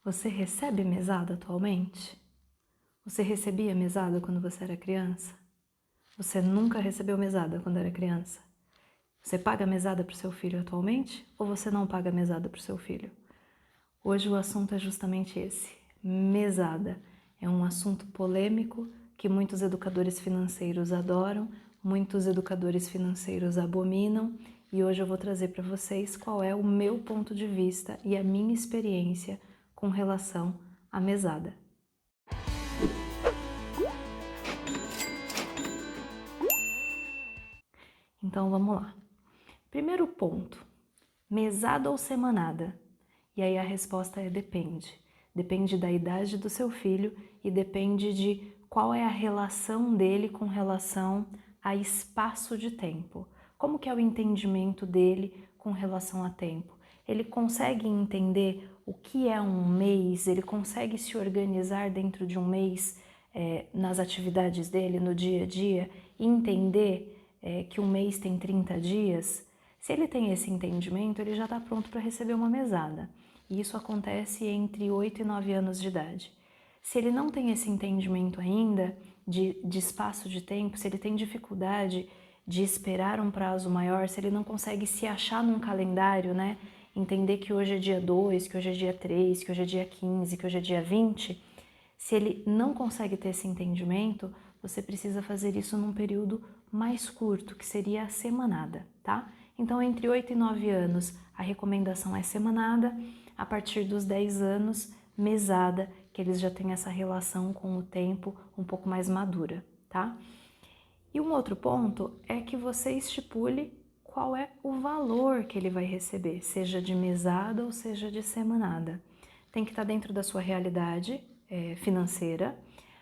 Você recebe mesada atualmente? Você recebia mesada quando você era criança? Você nunca recebeu mesada quando era criança? Você paga mesada para o seu filho atualmente ou você não paga mesada para o seu filho? Hoje o assunto é justamente esse, mesada. É um assunto polêmico que muitos educadores financeiros adoram, muitos educadores financeiros abominam, e hoje eu vou trazer para vocês qual é o meu ponto de vista e a minha experiência com relação à mesada. Então vamos lá. Primeiro ponto, mesada ou semanada? E aí a resposta é depende. Depende da idade do seu filho e depende de qual é a relação dele com relação a espaço de tempo. Como que é o entendimento dele com relação a tempo? Ele consegue entender o que é um mês? Ele consegue se organizar dentro de um mês nas atividades dele, no dia a dia, e entender que um mês tem 30 dias? Se ele tem esse entendimento, ele já está pronto para receber uma mesada. E isso acontece entre 8 e 9 anos de idade. Se ele não tem esse entendimento ainda de espaço de tempo, se ele tem dificuldade de esperar um prazo maior, se ele não consegue se achar num calendário, né? Entender que hoje é dia 2, que hoje é dia 3, que hoje é dia 15, que hoje é dia 20, se ele não consegue ter esse entendimento, você precisa fazer isso num período mais curto, que seria a semanada, tá? Então, entre 8 e 9 anos, a recomendação é semanada, a partir dos 10 anos, mesada, que eles já têm essa relação com o tempo um pouco mais madura, tá? E um outro ponto é que você estipule qual é o valor que ele vai receber, seja de mesada ou seja de semanada. Tem que estar dentro da sua realidade financeira,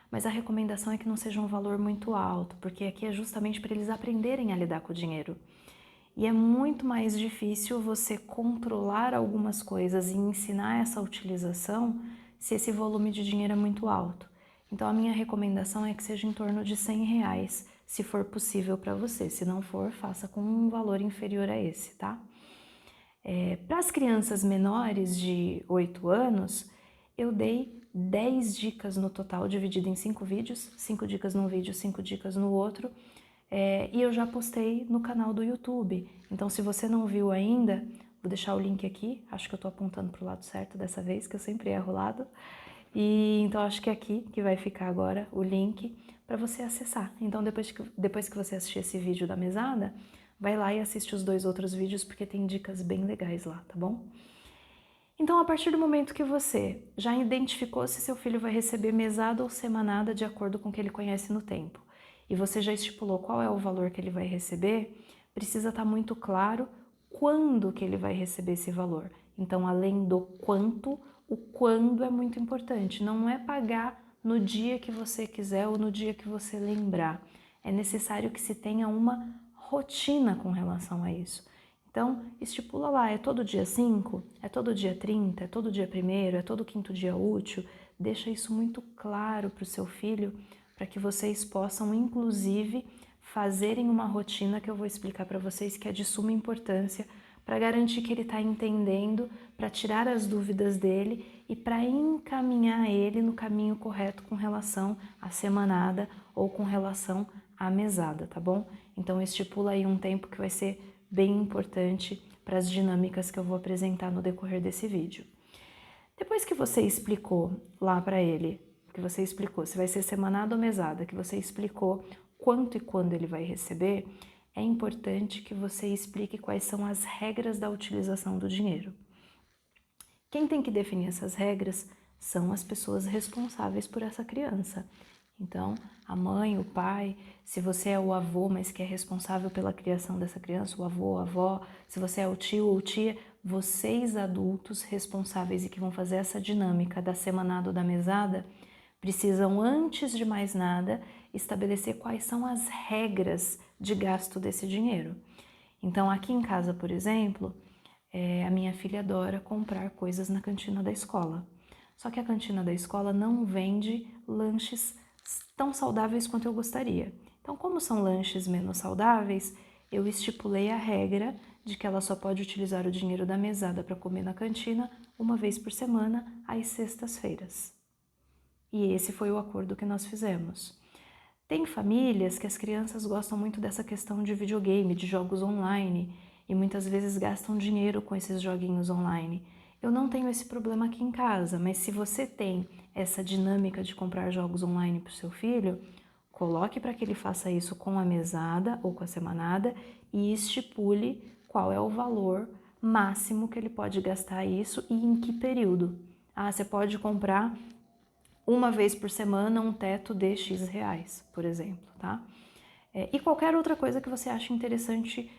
mas a recomendação é que não seja um valor muito alto, porque aqui é justamente para eles aprenderem a lidar com o dinheiro. E é muito mais difícil você controlar algumas coisas e ensinar essa utilização se esse volume de dinheiro é muito alto. Então a minha recomendação é que seja em torno de R$ 100, se for possível para você. Se não for, faça com um valor inferior a esse, tá? Para as crianças menores de 8 anos, eu dei 10 dicas no total, dividido em 5 vídeos, 5 dicas num vídeo, 5 dicas no outro, e eu já postei no canal do YouTube. Então, se você não viu ainda, vou deixar o link aqui, acho que eu estou apontando para o lado certo dessa vez, que eu sempre erro o lado, e então acho que é aqui que vai ficar agora o link para você acessar. Então, depois que você assistir esse vídeo da mesada, vai lá e assiste os 2 outros vídeos, porque tem dicas bem legais lá, tá bom? Então, a partir do momento que você já identificou se seu filho vai receber mesada ou semanada de acordo com o que ele conhece no tempo, e você já estipulou qual é o valor que ele vai receber, precisa estar muito claro quando que ele vai receber esse valor. Então, além do quanto, o quando é muito importante. Não é pagar no dia que você quiser ou no dia que você lembrar. É necessário que se tenha uma rotina com relação a isso. Então, estipula lá, é todo dia 5, é todo dia 30, é todo dia 1º, é todo quinto dia útil. Deixa isso muito claro para o seu filho, para que vocês possam, inclusive, fazerem uma rotina que eu vou explicar para vocês, que é de suma importância, para garantir que ele está entendendo, para tirar as dúvidas dele e para encaminhar ele no caminho correto com relação à semanada ou com relação à mesada, tá bom? Então, estipula aí um tempo que vai ser bem importante para as dinâmicas que eu vou apresentar no decorrer desse vídeo. Depois que você explicou lá para ele, que você explicou se vai ser semanada ou mesada, que você explicou quanto e quando ele vai receber, é importante que você explique quais são as regras da utilização do dinheiro. Quem tem que definir essas regras são as pessoas responsáveis por essa criança. Então, a mãe, o pai, se você é o avô, mas que é responsável pela criação dessa criança, o avô, a avó, se você é o tio ou tia, vocês adultos responsáveis e que vão fazer essa dinâmica da semanada ou da mesada, precisam, antes de mais nada, estabelecer quais são as regras de gasto desse dinheiro. Então, aqui em casa, por exemplo, a minha filha adora comprar coisas na cantina da escola. Só que a cantina da escola não vende lanches tão saudáveis quanto eu gostaria. Então, como são lanches menos saudáveis, eu estipulei a regra de que ela só pode utilizar o dinheiro da mesada para comer na cantina uma vez por semana, às sextas-feiras. E esse foi o acordo que nós fizemos. Tem famílias que as crianças gostam muito dessa questão de videogame, de jogos online, e muitas vezes gastam dinheiro com esses joguinhos online. Eu não tenho esse problema aqui em casa, mas se você tem essa dinâmica de comprar jogos online para o seu filho, coloque para que ele faça isso com a mesada ou com a semanada e estipule qual é o valor máximo que ele pode gastar isso e em que período. Ah, você pode comprar uma vez por semana um teto de X reais, por exemplo, tá? E qualquer outra coisa que você ache interessante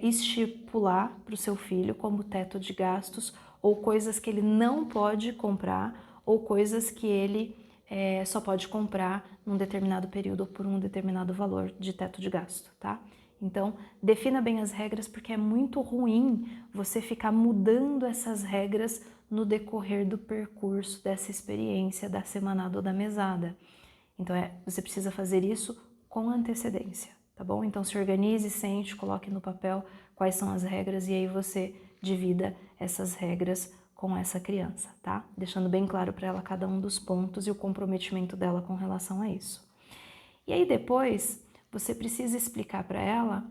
estipular para o seu filho como teto de gastos, ou coisas que ele não pode comprar, ou coisas que ele só pode comprar num determinado período ou por um determinado valor de teto de gasto, tá? Então, defina bem as regras, porque é muito ruim você ficar mudando essas regras no decorrer do percurso dessa experiência da semanada ou da mesada. Então, você precisa fazer isso com antecedência, tá bom? Então, se organize, sente, coloque no papel quais são as regras e aí você divida essas regras com essa criança, tá? Deixando bem claro para ela cada um dos pontos e o comprometimento dela com relação a isso. E aí depois, você precisa explicar para ela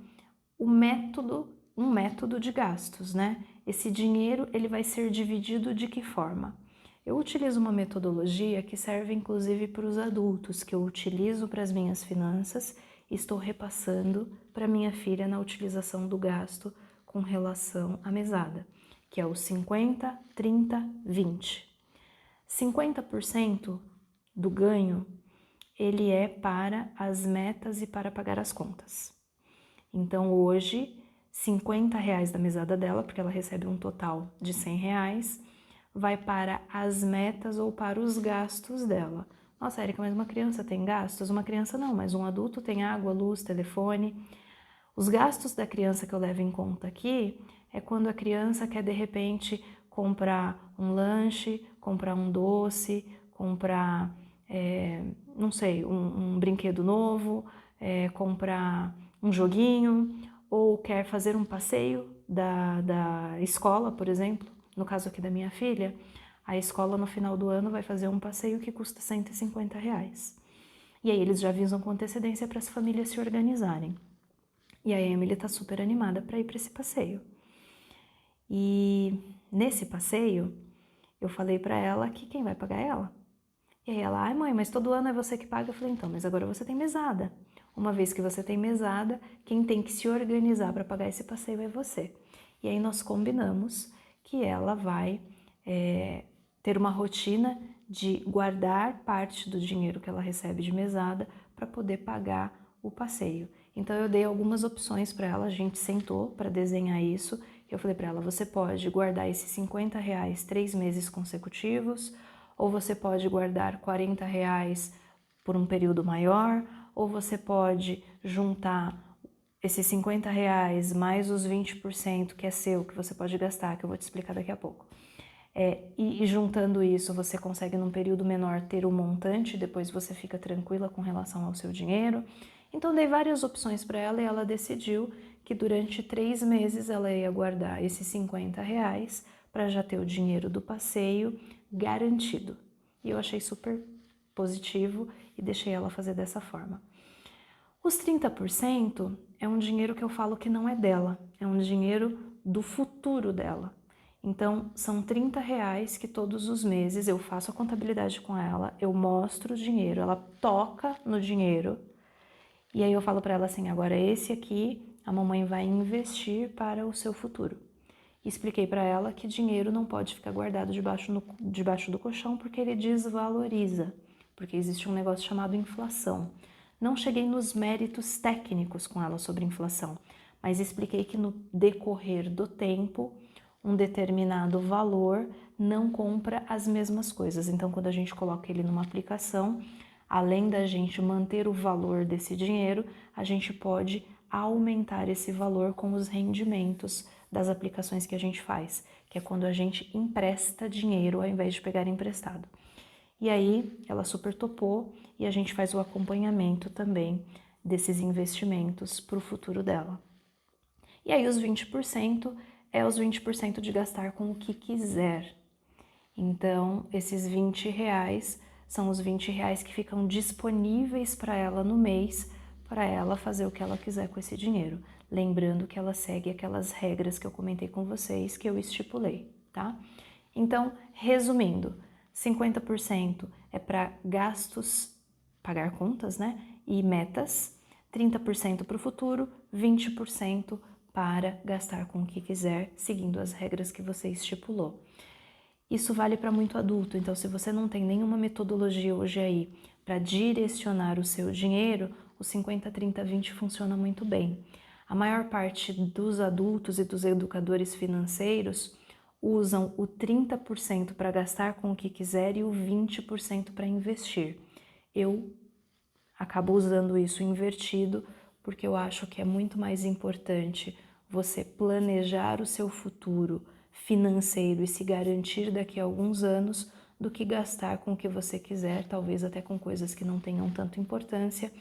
um método de gastos, né? Esse dinheiro, ele vai ser dividido de que forma? Eu utilizo uma metodologia que serve inclusive para os adultos, que eu utilizo para as minhas finanças e estou repassando para minha filha na utilização do gasto com relação à mesada, que é o 50, 30, 20. 50% do ganho, ele é para as metas e para pagar as contas. Então hoje, R$50 da mesada dela, porque ela recebe um total de R$100, vai para as metas ou para os gastos dela. Nossa, Érica, mas uma criança tem gastos? Uma criança não, mas um adulto tem água, luz, telefone. Os gastos da criança que eu levo em conta aqui é quando a criança quer de repente comprar um lanche, comprar um doce, comprar, não sei, um brinquedo novo, comprar um joguinho, ou quer fazer um passeio da escola, por exemplo. No caso aqui da minha filha, a escola no final do ano vai fazer um passeio que custa R$150. E aí eles já avisam com antecedência para as famílias se organizarem. E a Emily tá super animada para ir para esse passeio. E nesse passeio, eu falei para ela que quem vai pagar é ela. E aí ela, ai mãe, mas todo ano é você que paga? Eu falei, então, mas agora você tem mesada. Uma vez que você tem mesada, quem tem que se organizar para pagar esse passeio é você. E aí nós combinamos que ela vai ter uma rotina de guardar parte do dinheiro que ela recebe de mesada para poder pagar o passeio. Então eu dei algumas opções para ela, a gente sentou para desenhar isso. Eu falei para ela, você pode guardar esses R$50 3 meses consecutivos, ou você pode guardar R$40 por um período maior, ou você pode juntar esses R$50 mais os 20% que é seu, que você pode gastar, que eu vou te explicar daqui a pouco. E juntando isso, você consegue num período menor ter o montante, depois você fica tranquila com relação ao seu dinheiro. Então dei várias opções para ela e ela decidiu que durante 3 meses ela ia guardar esses R$50 para já ter o dinheiro do passeio garantido. E eu achei super positivo e deixei ela fazer dessa forma. Os 30% é um dinheiro que eu falo que não é dela, é um dinheiro do futuro dela. Então, são R$30 que todos os meses eu faço a contabilidade com ela, eu mostro o dinheiro, ela toca no dinheiro e aí eu falo para ela assim, agora esse aqui a mamãe vai investir para o seu futuro. Expliquei para ela que dinheiro não pode ficar guardado debaixo do colchão porque ele desvaloriza, porque existe um negócio chamado inflação. Não cheguei nos méritos técnicos com ela sobre inflação, mas expliquei que no decorrer do tempo, um determinado valor não compra as mesmas coisas. Então, quando a gente coloca ele numa aplicação, além da gente manter o valor desse dinheiro, a gente pode aumentar esse valor com os rendimentos das aplicações que a gente faz, que é quando a gente empresta dinheiro ao invés de pegar emprestado. E aí ela super topou e a gente faz o acompanhamento também desses investimentos para o futuro dela. E aí os 20% é os 20% de gastar com o que quiser. Então, esses R$ 20 são os R$ 20 que ficam disponíveis para ela no mês, para ela fazer o que ela quiser com esse dinheiro. Lembrando que ela segue aquelas regras que eu comentei com vocês, que eu estipulei, tá? Então, resumindo, 50% é para gastos, pagar contas, né? E metas, 30% para o futuro, 20% para gastar com o que quiser, seguindo as regras que você estipulou. Isso vale para muito adulto, então se você não tem nenhuma metodologia hoje aí para direcionar o seu dinheiro, o 50, 30, 20 funciona muito bem. A maior parte dos adultos e dos educadores financeiros usam o 30% para gastar com o que quiser e o 20% para investir. Eu acabo usando isso invertido porque eu acho que é muito mais importante você planejar o seu futuro financeiro e se garantir daqui a alguns anos do que gastar com o que você quiser, talvez até com coisas que não tenham tanta importância,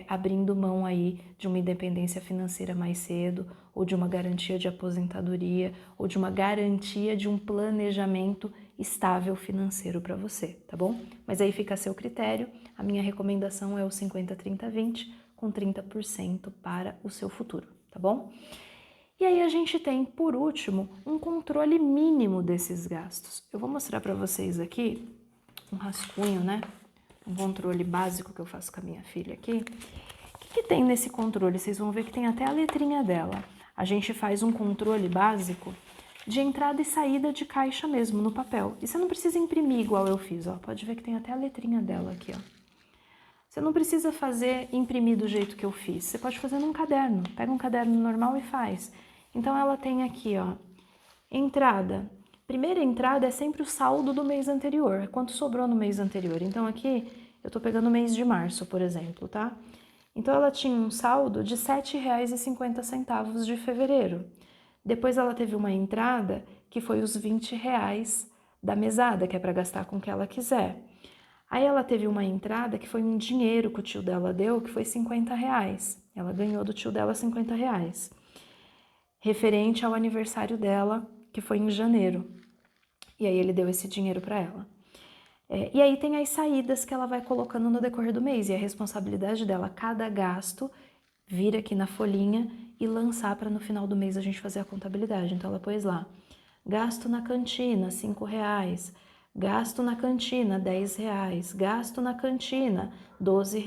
abrindo mão aí de uma independência financeira mais cedo, ou de uma garantia de aposentadoria, ou de uma garantia de um planejamento estável financeiro para você, tá bom? Mas aí fica a seu critério. A minha recomendação é o 50, 30, 20, com 30% para o seu futuro, tá bom? E aí a gente tem, por último, um controle mínimo desses gastos. Eu vou mostrar para vocês aqui um rascunho, né? Um controle básico que eu faço com a minha filha aqui. O que tem nesse controle? Vocês vão ver que tem até a letrinha dela. A gente faz um controle básico de entrada e saída de caixa mesmo, no papel. E você não precisa imprimir igual eu fiz, ó. Pode ver que tem até a letrinha dela aqui, ó. Você não precisa imprimir do jeito que eu fiz. Você pode fazer num caderno. Pega um caderno normal e faz. Então ela tem aqui, ó, entrada. Primeira entrada é sempre o saldo do mês anterior, quanto sobrou no mês anterior. Então aqui eu tô pegando o mês de março, por exemplo, tá? Então ela tinha um saldo de R$ 7,50 de fevereiro. Depois ela teve uma entrada que foi os R$ 20 da mesada, que é para gastar com o que ela quiser. Aí ela teve uma entrada que foi um dinheiro que o tio dela deu, que foi R$ 50. Ela ganhou do tio dela R$ 50, referente ao aniversário dela, que foi em janeiro. E aí ele deu esse dinheiro para ela. E aí tem as saídas que ela vai colocando no decorrer do mês, e a responsabilidade dela, cada gasto, vir aqui na folhinha e lançar para no final do mês a gente fazer a contabilidade. Então ela pôs lá, gasto na cantina, R$ 5, gasto na cantina, R$ 10, gasto na cantina, R$ 12.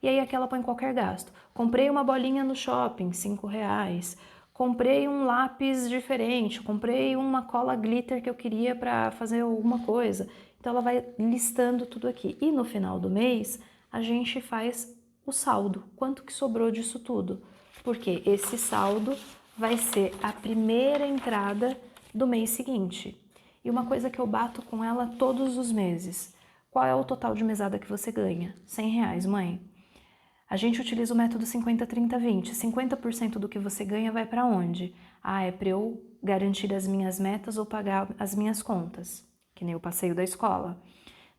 E aí aqui ela põe qualquer gasto. Comprei uma bolinha no shopping, R$ 5. Comprei um lápis diferente, comprei uma cola glitter que eu queria para fazer alguma coisa. Então ela vai listando tudo aqui. E no final do mês, a gente faz o saldo, quanto que sobrou disso tudo. Porque esse saldo vai ser a primeira entrada do mês seguinte. E uma coisa que eu bato com ela todos os meses. Qual é o total de mesada que você ganha? R$ 100, mãe. A gente utiliza o método 50, 30, 20. 50% do que você ganha vai para onde? É para eu garantir as minhas metas ou pagar as minhas contas, que nem o passeio da escola.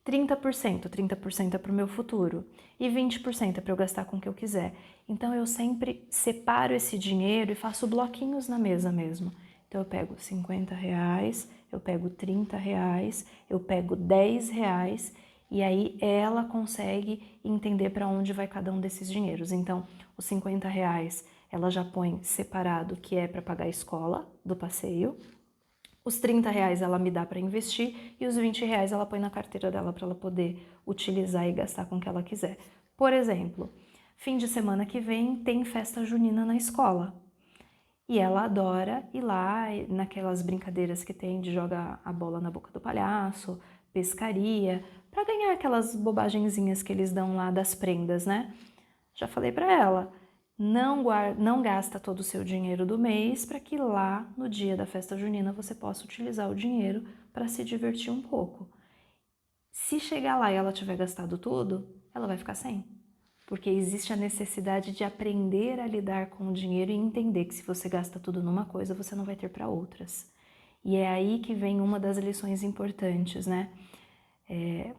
30% é para o meu futuro e 20% é para eu gastar com o que eu quiser. Então eu sempre separo esse dinheiro e faço bloquinhos na mesa mesmo. Então eu pego R$ 50, eu pego R$ 30, eu pego R$ 10, e aí ela consegue entender para onde vai cada um desses dinheiros. Então os R$ 50 ela já põe separado, que é para pagar a escola do passeio. Os R$ 30 ela me dá para investir e os R$ 20 ela põe na carteira dela para ela poder utilizar e gastar com o que ela quiser. Por exemplo, fim de semana que vem tem festa junina na escola. E ela adora ir lá naquelas brincadeiras que tem de jogar a bola na boca do palhaço, pescaria, para ganhar aquelas bobagenzinhas que eles dão lá das prendas, né? Já falei para ela, não gasta todo o seu dinheiro do mês para que lá no dia da festa junina você possa utilizar o dinheiro para se divertir um pouco. Se chegar lá e ela tiver gastado tudo, ela vai ficar sem. Porque existe a necessidade de aprender a lidar com o dinheiro e entender que se você gasta tudo numa coisa, você não vai ter para outras. E é aí que vem uma das lições importantes, né?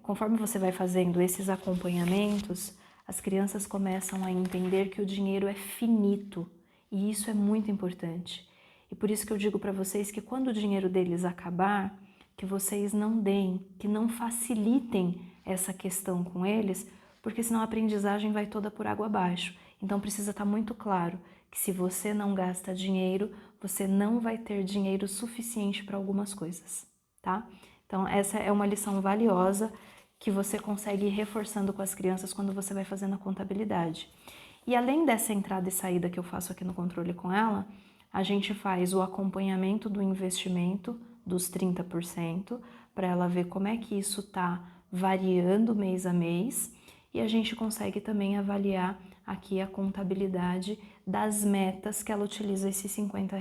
Conforme você vai fazendo esses acompanhamentos, as crianças começam a entender que o dinheiro é finito E isso é muito importante. E por isso que eu digo para vocês que quando o dinheiro deles acabar, que vocês não deem, que não facilitem essa questão com eles, porque senão a aprendizagem vai toda por água abaixo. Então precisa estar muito claro que se você não gasta dinheiro, você não vai ter dinheiro suficiente para algumas coisas, tá? Então essa é uma lição valiosa que você consegue ir reforçando com as crianças quando você vai fazendo a contabilidade. E além dessa entrada e saída que eu faço aqui no controle com ela, a gente faz o acompanhamento do investimento dos 30%, para ela ver como é que isso está variando mês a mês, e a gente consegue também avaliar aqui a contabilidade das metas que ela utiliza esses R$ 50.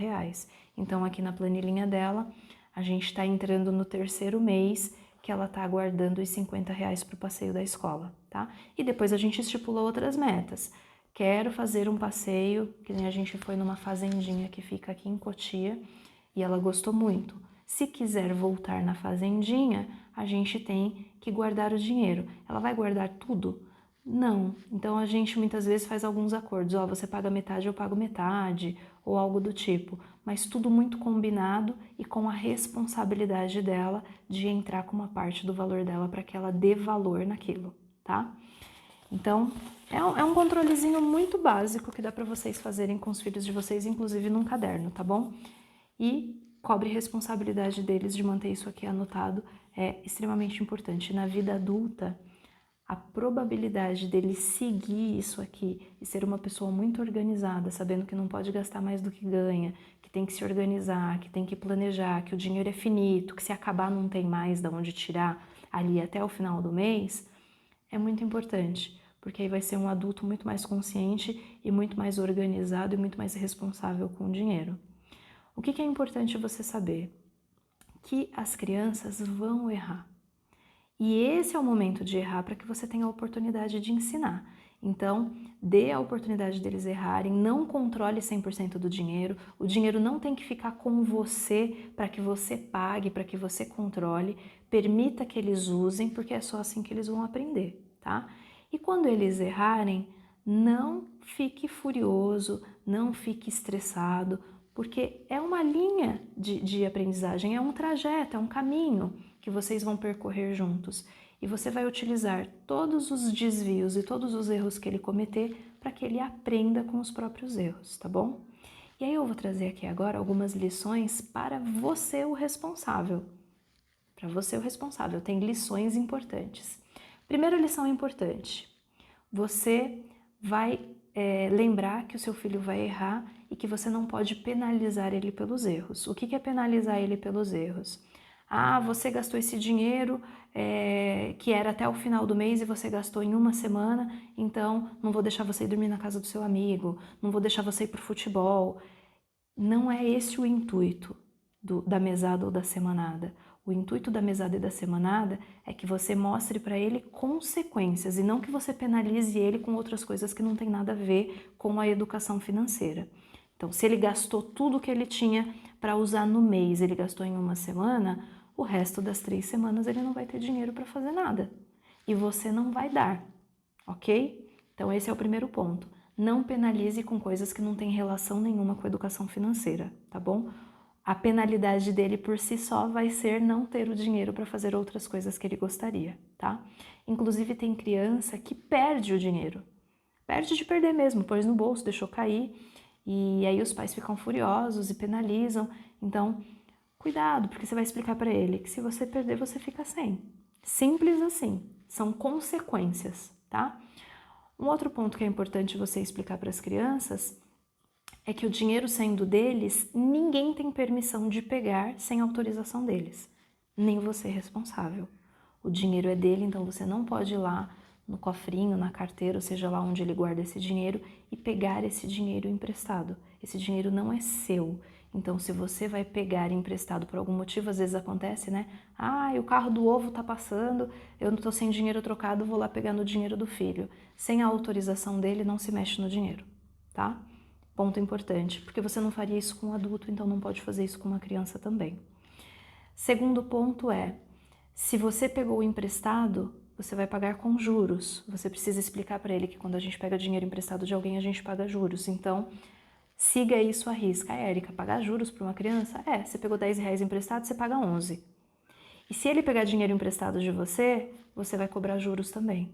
Então aqui na planilhinha dela, a gente está entrando no 3º mês que ela está guardando os R$ 50 para o passeio da escola, tá? E depois a gente estipula outras metas. Quero fazer um passeio, que nem a gente foi numa fazendinha que fica aqui em Cotia, e ela gostou muito. Se quiser voltar na fazendinha, a gente tem que guardar o dinheiro. Ela vai guardar tudo? Não. Então a gente muitas vezes faz alguns acordos. Ó, você paga metade, eu pago metade, ou algo do tipo. Mas tudo muito combinado e com a responsabilidade dela de entrar com uma parte do valor dela para que ela dê valor naquilo, tá? Então, é um controlezinho muito básico que dá para vocês fazerem com os filhos de vocês, inclusive num caderno, tá bom? E cobre responsabilidade deles de manter isso aqui anotado, é extremamente importante. Na vida adulta, a probabilidade dele seguir isso aqui e ser uma pessoa muito organizada, sabendo que não pode gastar mais do que ganha, que tem que se organizar, que tem que planejar, que o dinheiro é finito, que se acabar não tem mais de onde tirar ali até o final do mês, é muito importante, porque aí vai ser um adulto muito mais consciente e muito mais organizado e muito mais responsável com o dinheiro. O que é importante você saber? Que as crianças vão errar. E esse é o momento de errar para que você tenha a oportunidade de ensinar. Então, dê a oportunidade deles errarem, não controle 100% do dinheiro. O dinheiro não tem que ficar com você para que você pague, para que você controle. Permita que eles usem, porque é só assim que eles vão aprender, tá? E quando eles errarem, não fique furioso, não fique estressado, porque é uma linha de aprendizagem, é um trajeto, é um caminho que vocês vão percorrer juntos. E você vai utilizar todos os desvios e todos os erros que ele cometer para que ele aprenda com os próprios erros, tá bom? E aí eu vou trazer aqui agora algumas lições para você, o responsável. Para você, o responsável, tem lições importantes. Primeira lição importante: você vai lembrar que o seu filho vai errar e que você não pode penalizar ele pelos erros. O que é penalizar ele pelos erros? Ah, você gastou esse dinheiro que era até o final do mês e você gastou em uma semana, então não vou deixar você ir dormir na casa do seu amigo, não vou deixar você ir para o futebol. Não é esse o intuito da mesada ou da semanada. O intuito da mesada e da semanada é que você mostre para ele consequências e não que você penalize ele com outras coisas que não tem nada a ver com a educação financeira. Então, se ele gastou tudo que ele tinha para usar no mês, ele gastou em uma semana, o resto das 3 semanas ele não vai ter dinheiro para fazer nada. E você não vai dar, ok? Então, esse é o primeiro ponto. Não penalize com coisas que não têm relação nenhuma com a educação financeira, tá bom? A penalidade dele por si só vai ser não ter o dinheiro para fazer outras coisas que ele gostaria, tá? Inclusive tem criança que perde o dinheiro. Perde de perder mesmo, pôs no bolso, deixou cair, e aí os pais ficam furiosos e penalizam. Então, cuidado, porque você vai explicar para ele que se você perder, você fica sem. Simples assim, são consequências, tá? Um outro ponto que é importante você explicar para as crianças é que o dinheiro sendo deles, ninguém tem permissão de pegar sem autorização deles, nem você é responsável. O dinheiro é dele, então você não pode ir lá no cofrinho, na carteira, ou seja lá onde ele guarda esse dinheiro, e pegar esse dinheiro emprestado. Esse dinheiro não é seu. Então, se você vai pegar emprestado por algum motivo, às vezes acontece, né? Ah, o carro do ovo tá passando, eu não tô sem dinheiro trocado, vou lá pegar no dinheiro do filho. Sem a autorização dele, não se mexe no dinheiro, tá? Ponto importante, porque você não faria isso com um adulto, então não pode fazer isso com uma criança também. Segundo ponto é, se você pegou o emprestado, você vai pagar com juros. Você precisa explicar para ele que quando a gente pega dinheiro emprestado de alguém, a gente paga juros. Então, Siga isso à risca. Érica, pagar juros para uma criança? Você pegou R$10 emprestado, você paga 11. E se ele pegar dinheiro emprestado de você, você vai cobrar juros também.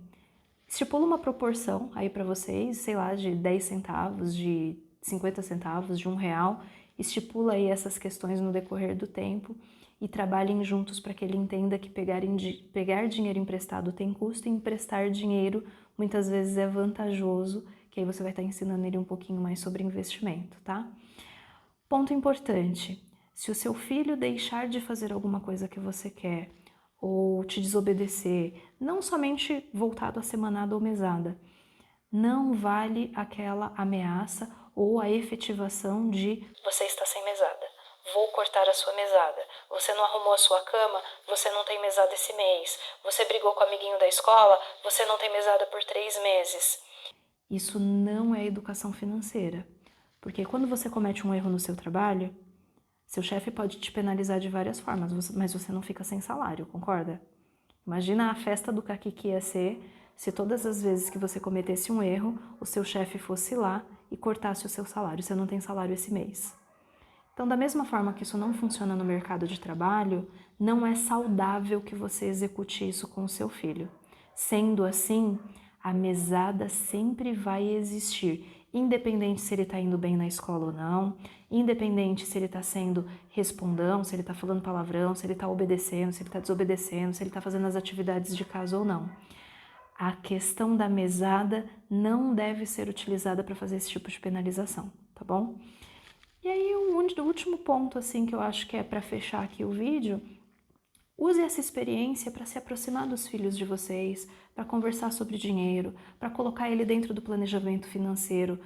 Estipula uma proporção aí para vocês, sei lá, de 10 centavos, de 50 centavos, de R$1. Estipula aí essas questões no decorrer do tempo e trabalhem juntos para que ele entenda que pegar dinheiro emprestado tem custo e emprestar dinheiro muitas vezes é vantajoso, que aí você vai estar ensinando ele um pouquinho mais sobre investimento, tá? Ponto importante, se o seu filho deixar de fazer alguma coisa que você quer ou te desobedecer, não somente voltado a semanada ou mesada, não vale aquela ameaça ou a efetivação de você está sem mesada, vou cortar a sua mesada, você não arrumou a sua cama, você não tem mesada esse mês, você brigou com o amiguinho da escola, você não tem mesada por 3 meses. Isso não é educação financeira, porque quando você comete um erro no seu trabalho, seu chefe pode te penalizar de várias formas, mas você não fica sem salário, concorda? Imagina a festa do caqui que ia ser se todas as vezes que você cometesse um erro, o seu chefe fosse lá e cortasse o seu salário. Você não tem salário esse mês. Então, da mesma forma que isso não funciona no mercado de trabalho, não é saudável que você execute isso com o seu filho. Sendo assim, a mesada sempre vai existir, independente se ele está indo bem na escola ou não, independente se ele está sendo respondão, se ele está falando palavrão, se ele está obedecendo, se ele está desobedecendo, se ele está fazendo as atividades de casa ou não. A questão da mesada não deve ser utilizada para fazer esse tipo de penalização, tá bom? E aí o último ponto assim que eu acho que é para fechar aqui o vídeo, use essa experiência para se aproximar dos filhos de vocês, para conversar sobre dinheiro, para colocar ele dentro do planejamento financeiro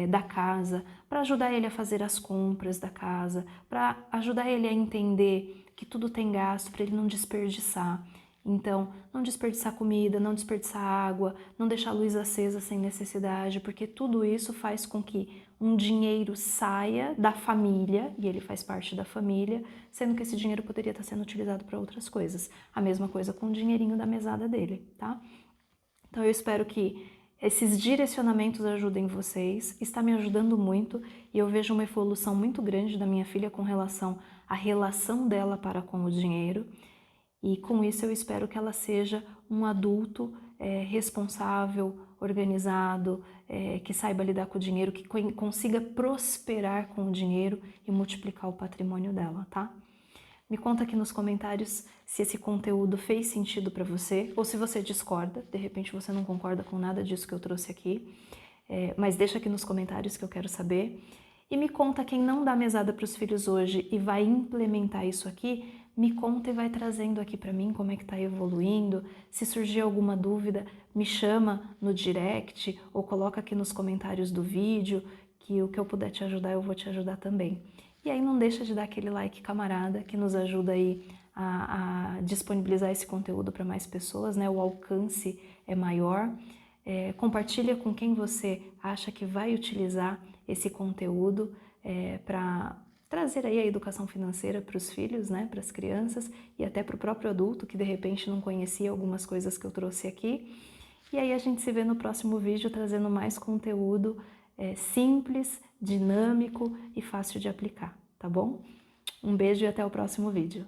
da casa, para ajudar ele a fazer as compras da casa, para ajudar ele a entender que tudo tem gasto, para ele não desperdiçar. Então, não desperdiçar comida, não desperdiçar água, não deixar a luz acesa sem necessidade, porque tudo isso faz com que um dinheiro saia da família, e ele faz parte da família, sendo que esse dinheiro poderia estar sendo utilizado para outras coisas. A mesma coisa com o dinheirinho da mesada dele, tá? Então eu espero que esses direcionamentos ajudem vocês, está me ajudando muito e eu vejo uma evolução muito grande da minha filha com relação à relação dela para com o dinheiro. E com isso eu espero que ela seja um adulto responsável, organizado, que saiba lidar com o dinheiro, que consiga prosperar com o dinheiro e multiplicar o patrimônio dela, tá? Me conta aqui nos comentários se esse conteúdo fez sentido para você ou se você discorda, de repente você não concorda com nada disso que eu trouxe aqui, mas deixa aqui nos comentários que eu quero saber. E me conta quem não dá mesada para os filhos hoje e vai implementar isso aqui, me conta e vai trazendo aqui para mim como é que está evoluindo. Se surgir alguma dúvida, me chama no direct ou coloca aqui nos comentários do vídeo, que o que eu puder te ajudar, eu vou te ajudar também. E aí não deixa de dar aquele like camarada, que nos ajuda aí a disponibilizar esse conteúdo para mais pessoas, né? O alcance é maior. Compartilha com quem você acha que vai utilizar esse conteúdo para trazer aí a educação financeira para os filhos, né, para as crianças e até para o próprio adulto que de repente não conhecia algumas coisas que eu trouxe aqui. E aí a gente se vê no próximo vídeo trazendo mais conteúdo simples, dinâmico e fácil de aplicar, tá bom? Um beijo e até o próximo vídeo.